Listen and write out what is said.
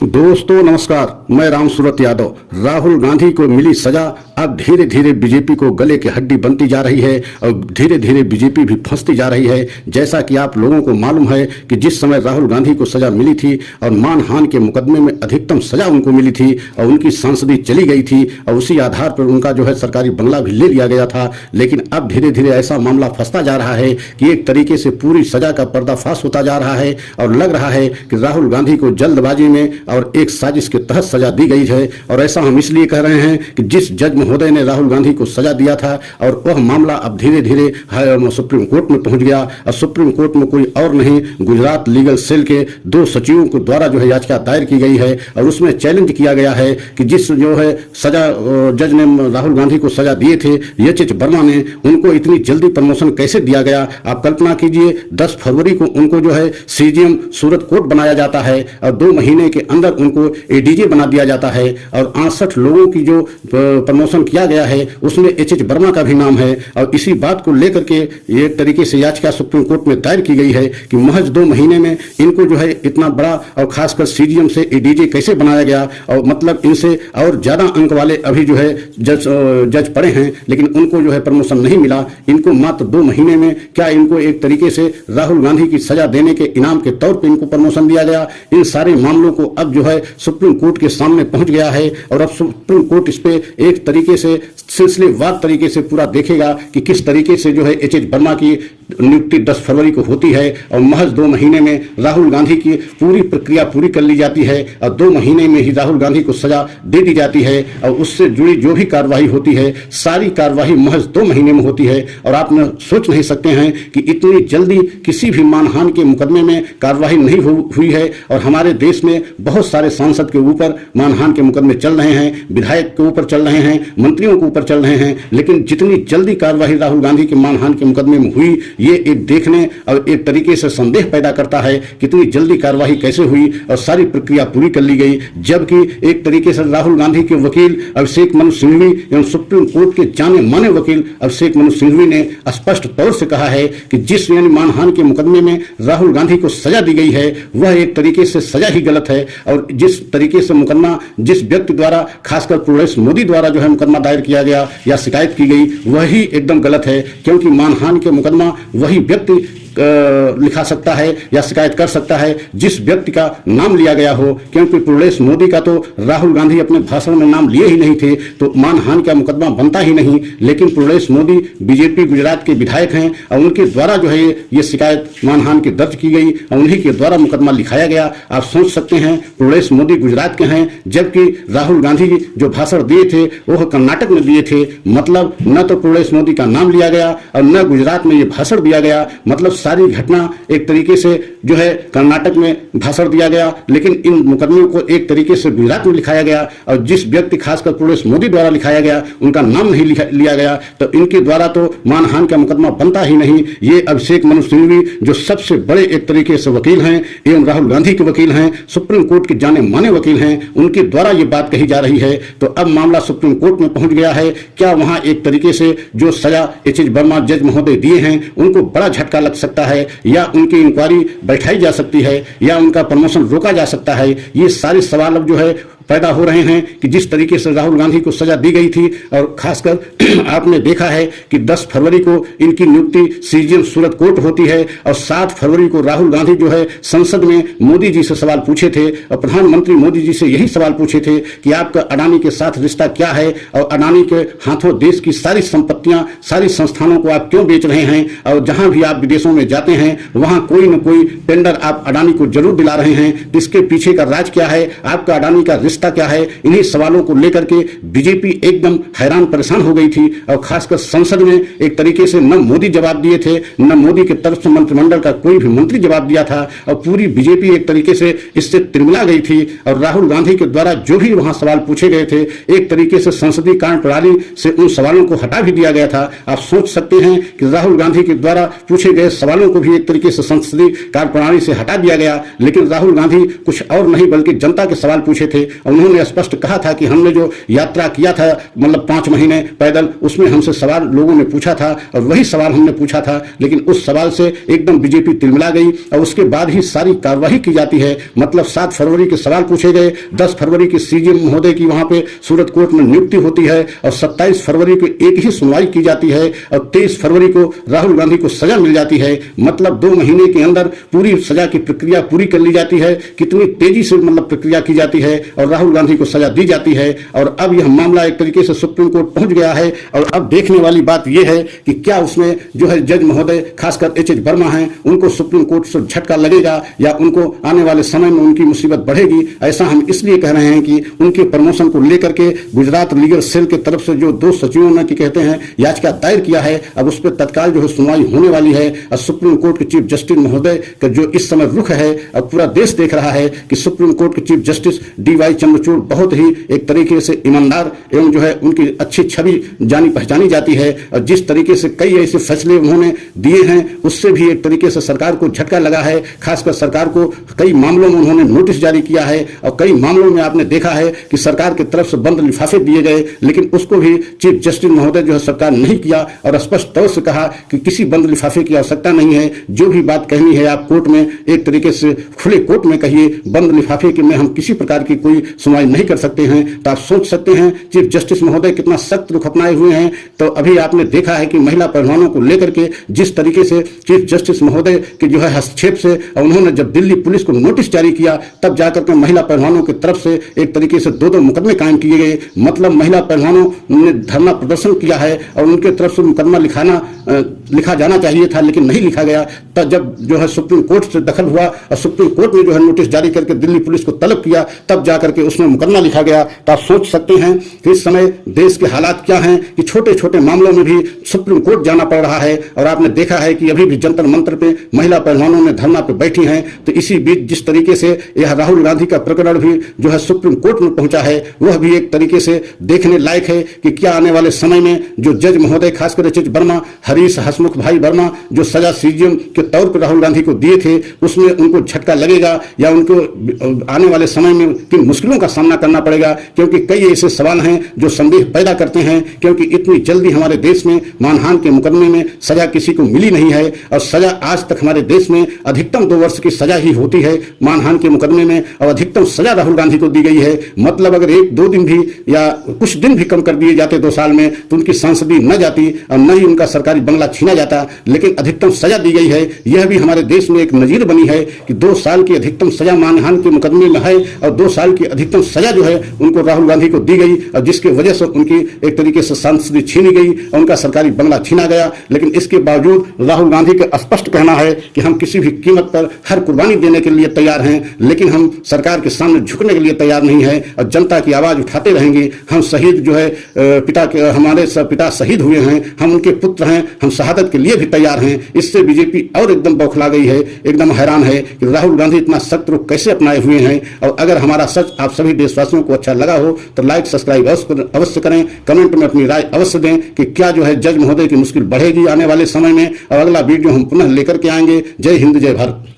दोस्तों नमस्कार, मैं राम सूरत यादव। राहुल गांधी को मिली सजा अब धीरे धीरे बीजेपी को गले की हड्डी बनती जा रही है और धीरे धीरे बीजेपी भी फंसती जा रही है। जैसा कि आप लोगों को मालूम है कि जिस समय राहुल गांधी को सजा मिली थी और मानहानि के मुकदमे में अधिकतम सजा उनको मिली थी और उनकी सांसदी चली गई थी और उसी आधार पर उनका जो है सरकारी बंगला भी ले लिया गया था। लेकिन अब धीरे धीरे ऐसा मामला फंसता जा रहा है कि एक तरीके से पूरी सजा का पर्दाफाश होता जा रहा है और लग रहा है कि राहुल गांधी को जल्दबाजी में और एक साजिश के तहत सजा दी गई है। और ऐसा हम इसलिए कह रहे हैं कि जिस जज महोदय ने राहुल गांधी को सजा दिया था और वह मामला अब धीरे धीरे सुप्रीम कोर्ट में पहुंच गया और सुप्रीम कोर्ट में कोई और नहीं, गुजरात लीगल सेल के 2 सचिवों के द्वारा जो है याचिका दायर की गई है और उसमें चैलेंज किया गया है कि जिस जो है सजा जज ने राहुल गांधी को सजा दिए थे एच वर्मा ने, उनको इतनी जल्दी प्रमोशन कैसे दिया गया। आप कल्पना कीजिए 10 फरवरी को उनको जो है सीजीएम सूरत कोर्ट बनाया जाता है और 2 महीने के अंदर उनको एडीजे बना दिया जाता है और 68 लोगों की जो प्रमोशन किया गया है उसमें एच वर्मा का भी नाम है। और इसी बात को लेकर के एक तरीके से याचिका सुप्रीम कोर्ट में दायर की गई है कि महज 2 महीने में इनको जो है इतना बड़ा और खासकर सीजीएम से एडीजे कैसे बनाया गया और मतलब इनसे और ज्यादा अंक वाले अभी जो है जज पड़े हैं लेकिन उनको जो है प्रमोशन नहीं मिला। इनको मात्र 2 महीने में क्या इनको एक तरीके से राहुल गांधी की सजा देने के इनाम के तौर पर इनको प्रमोशन दिया गया। इन सारे मामलों को अब जो है सुप्रीम कोर्ट के सामने पहुंच गया है और अब सुप्रीम कोर्ट इस पे एक तरीके से सिलसिलेवार तरीके से पूरा देखेगा कि किस तरीके से जो है एच वर्मा की नियुक्ति 10 फरवरी को होती है और महज 2 महीने में राहुल गांधी की पूरी प्रक्रिया पूरी कर ली जाती है और 2 महीने में ही राहुल गांधी को सजा दे दी जाती है और उससे जुड़ी जो भी कार्रवाई होती है सारी कार्रवाई महज 2 महीने में होती है। और आप सोच नहीं सकते हैं कि इतनी जल्दी किसी भी मानहानि के मुकदमे में कार्रवाई नहीं हुई है। और हमारे देश में बहुत सारे सांसद के ऊपर मानहानि के मुकदमे चल रहे हैं, विधायक के ऊपर चल रहे हैं, मंत्रियों के ऊपर चल रहे हैं, लेकिन जितनी जल्दी कार्रवाई राहुल गांधी के मानहानि के मुकदमे में हुई ये एक देखने और एक तरीके से संदेह पैदा करता है कितनी जल्दी कार्रवाई कैसे हुई और सारी प्रक्रिया पूरी कर ली गई। जबकि एक तरीके से राहुल गांधी के वकील अभिषेक मनु सिंघवी एवं सुप्रीम कोर्ट के जाने माने वकील अभिषेक मनु सिंघवी ने स्पष्ट तौर से कहा है कि जिस यानी मानहानि के मुकदमे में राहुल गांधी को सजा दी गई है वह एक तरीके से सजा ही गलत है और जिस तरीके से मुकदमा जिस व्यक्ति द्वारा खासकर प्रोलेस मोदी द्वारा जो है मुकदमा दायर किया गया या शिकायत की गई वही एकदम गलत है। क्योंकि मानहानि के मुकदमा वही व्यक्ति लिखा सकता है या शिकायत कर सकता है जिस व्यक्ति का नाम लिया गया हो। क्योंकि प्रोलेस मोदी का तो राहुल गांधी अपने भाषण में नाम लिए ही नहीं थे तो मानहानि का मुकदमा बनता ही नहीं। लेकिन प्रोलेस मोदी बीजेपी गुजरात के विधायक हैं और उनके द्वारा जो है ये शिकायत मानहानि की दर्ज की गई और उन्हीं के द्वारा मुकदमा लिखाया गया। आप सोच सकते हैं प्रोलेस मोदी गुजरात के हैं जबकि राहुल गांधी जो भाषण दिए थे वह कर्नाटक में दिए थे। मतलब न तो प्रोलेस मोदी का नाम लिया गया और न गुजरात में ये भाषण दिया गया। मतलब सारी घटना एक तरीके से जो है कर्नाटक में भाषण दिया गया लेकिन इन मुकदमों को एक तरीके से गुजरात में लिखाया गया और जिस व्यक्ति खासकर प्रोलेस मोदी द्वारा लिखाया गया उनका नाम नहीं लिया गया तो इनके द्वारा तो मानहानि का मुकदमा बनता ही नहीं। ये अभिषेक मनु सिंघवी जो सबसे बड़े एक तरीके से वकील हैं एवं राहुल गांधी के वकील हैं, सुप्रीम कोर्ट के जाने माने वकील हैं, उनके द्वारा ये बात कही जा रही है। तो अब मामला सुप्रीम कोर्ट में पहुंच गया है। क्या वहां एक तरीके से जो सजा एच वर्मा जज महोदय दिए हैं उनको बड़ा झटका लग सकता है या उनकी इंक्वायरी बैठाई जा सकती है या उनका प्रमोशन रोका जा सकता है। ये सारे सवाल अब जो है पैदा हो रहे हैं कि जिस तरीके से राहुल गांधी को सजा दी गई थी और खासकर आपने देखा है कि 10 फरवरी को इनकी नियुक्ति सीजीएम सूरत कोर्ट होती है और 7 फरवरी को राहुल गांधी जो है संसद में मोदी जी से सवाल पूछे थे और प्रधानमंत्री मोदी जी से यही सवाल पूछे थे कि आपका अडानी के साथ रिश्ता क्या है और अडानी के हाथों देश की सारी संपत्तियां सारी संस्थानों को आप क्यों बेच रहे हैं और जहां भी आप विदेशों में जाते हैं वहां कोई न कोई टेंडर आप अडानी को जरूर दिला रहे हैं। इसके पीछे का राज क्या है, आपका अडानी का क्या है। इन्हीं सवालों को लेकर के बीजेपी एकदम हैरान परेशान हो गई थी और खासकर संसद में एक तरीके से न मोदी जवाब दिए थे न मोदी की तरफ से मंत्रिमंडल का कोई भी मंत्री जवाब दिया था और पूरी बीजेपी एक तरीके से इससे तिरमिला गई थी। और राहुल गांधी के द्वारा जो भी वहां सवाल पूछे गए थे एक तरीके से संसदीय कार्यप्रणाली से उन सवालों को हटा भी दिया गया था। आप सोच सकते हैं कि राहुल गांधी के द्वारा पूछे गए सवालों को भी एक तरीके से संसदीय कार्यप्रणाली से हटा दिया गया लेकिन राहुल गांधी कुछ और नहीं बल्कि जनता के सवाल पूछे थे उन्होंने स्पष्ट कहा था कि हमने जो यात्रा किया था मतलब 5 महीने पैदल, उसमें हमसे सवाल लोगों ने पूछा था और वही सवाल हमने पूछा था, लेकिन उस सवाल से एकदम बीजेपी तिलमिला गई और उसके बाद ही सारी कार्रवाई की जाती है। मतलब 7 फरवरी के सवाल पूछे गए, 10 फरवरी की सीजीएम महोदय की वहां पे सूरत कोर्ट में नियुक्ति होती है और 27 फरवरी को एक ही सुनवाई की जाती है और 23 फरवरी को राहुल गांधी को सजा मिल जाती है। मतलब 2 महीने के अंदर पूरी सजा की प्रक्रिया पूरी कर ली जाती है। कितनी तेजी से मतलब प्रक्रिया की जाती है और राहुल गांधी को सजा दी जाती है। और अब यह मामला एक तरीके से सुप्रीम कोर्ट पहुंच गया है और अब देखने वाली बात यह है कि क्या उसमें जो है जज महोदय खासकर एच वर्मा हैं, उनको सुप्रीम कोर्ट से झटका लगेगा या उनको आने वाले समय में उनकी मुसीबत बढ़ेगी। ऐसा हम इसलिए कह रहे हैं कि उनके प्रमोशन को लेकर के गुजरात लीगल सेल की तरफ से जो 2 सचिवों ने कहते हैं याचिका दायर किया है, अब उस पर तत्काल जो है सुनवाई होने वाली है। और सुप्रीम कोर्ट के चीफ जस्टिस महोदय का जो इस समय रुख है, अब पूरा देश देख रहा है कि सुप्रीम कोर्ट के चीफ जस्टिस DY चंद्रचूड़ बहुत ही एक तरीके से ईमानदार एवं जो है उनकी अच्छी छवि जानी पहचानी जाती है और जिस तरीके से कई ऐसे फैसले उन्होंने दिए हैं उससे भी एक तरीके से सरकार को झटका लगा है। खासकर सरकार को कई मामलों में उन्होंने नोटिस जारी किया है और कई मामलों में आपने देखा है कि सरकार की तरफ से बंद लिफाफे दिए गए, लेकिन उसको भी चीफ जस्टिस महोदय जो है सरकार नहीं किया और स्पष्ट तौर से कहा कि किसी बंद लिफाफे की आवश्यकता नहीं है। जो भी बात कहनी है आप कोर्ट में एक तरीके से खुले कोर्ट में कहिए, बंद लिफाफे के में हम किसी प्रकार की कोई सुनवाई नहीं कर सकते हैं। तो आप सोच सकते हैं चीफ जस्टिस महोदय कितना सख्त रुख अपनाए हुए हैं। तो अभी आपने देखा है कि महिला पहलवानों को लेकर के जिस तरीके से चीफ जस्टिस महोदय के जो है हस्तक्षेप से उन्होंने जब दिल्ली पुलिस को नोटिस जारी किया तब जाकर के महिला पहलवानों की तरफ से एक तरीके से 2 मुकदमे कायम किए गए। मतलब महिला पहलवानों ने धरना प्रदर्शन किया है और उनके तरफ से मुकदमा लिखा जाना चाहिए था, लेकिन नहीं लिखा गया। तब जब जो है सुप्रीम कोर्ट से दखल हुआ और सुप्रीम कोर्ट ने जो है नोटिस जारी करके दिल्ली पुलिस को तलब किया, तब जाकर के उसमें मुकदमा लिखा गया। तो आप सोच सकते हैं कि इस समय देश के हालात क्या हैं कि छोटे छोटे मामलों में भी सुप्रीम कोर्ट जाना पड़ रहा है। और आपने देखा है कि अभी भी जंतर मंतर पे महिला पहलवानों ने धरना पे बैठी हैं। तो इसी बीच जिस तरीके से यह राहुल गांधी का प्रकरण भी जो है सुप्रीम कोर्ट में पहुंचा है, वह भी एक तरीके से देखने लायक है कि क्या आने वाले समय में जो जज महोदय खासकर एच वर्मा, हरीश हसमुख भाई वर्मा जो सजा सीजीएम के तौर पर राहुल गांधी को दिए थे, उसमें उनको झटका लगेगा या उनको आने वाले समय में किन मुश्किलों का सामना करना पड़ेगा। क्योंकि कई ऐसे सवाल हैं जो संदेह पैदा करते हैं, क्योंकि इतनी जल्दी हमारे देश में मानहानि के मुकदमे में सजा किसी को मिली नहीं है और सजा आज तक हमारे देश में अधिकतम 2 वर्ष की सजा ही होती है मानहानि के मुकदमे में और अधिकतम सजा राहुल गांधी को दी गई है। मतलब अगर 1-2 दिन भी या कुछ दिन भी कम कर दिए जाते 2 साल में तो उनकी संसदीय न जाती और न ही उनका सरकारी बंगला छीना जाता, लेकिन अधिकतम सजा दी गई है। यह भी हमारे देश में एक नजीर बनी है कि 2 साल की अधिकतम सजा मानहानि के मुकदमे में है और 2 साल की अधिकतम सजा जो है उनको राहुल गांधी को दी गई और जिसकी वजह से उनकी एक तरीके से संसदीय छीनी गई और उनका सरकारी बंगला छीना गया। लेकिन इसके बावजूद राहुल गांधी का स्पष्ट कहना है कि हम किसी भी कीमत पर हर कुर्बानी देने के लिए तैयार हैं, लेकिन हम सरकार के सामने झुकने के लिए तैयार नहीं है और जनता की आवाज उठाते रहेंगे। हम शहीद जो है हमारे पिता शहीद हुए हैं, हम उनके पुत्र हैं, हम शहादत के लिए भी तैयार हैं। इससे बीजेपी और एकदम बौखला गई है, एकदम हैरान है कि राहुल गांधी इतना सख्त रुख कैसे अपनाए हुए हैं। और अगर हमारा सच आप सभी देशवासियों को अच्छा लगा हो तो लाइक सब्सक्राइब अवश्य करें, कमेंट में अपनी राय अवश्य दें कि क्या जो है जज महोदय की मुश्किल बढ़ेगी आने वाले समय में। और अगला वीडियो हम पुनः लेकर के आएंगे। जय हिंद, जय भारत।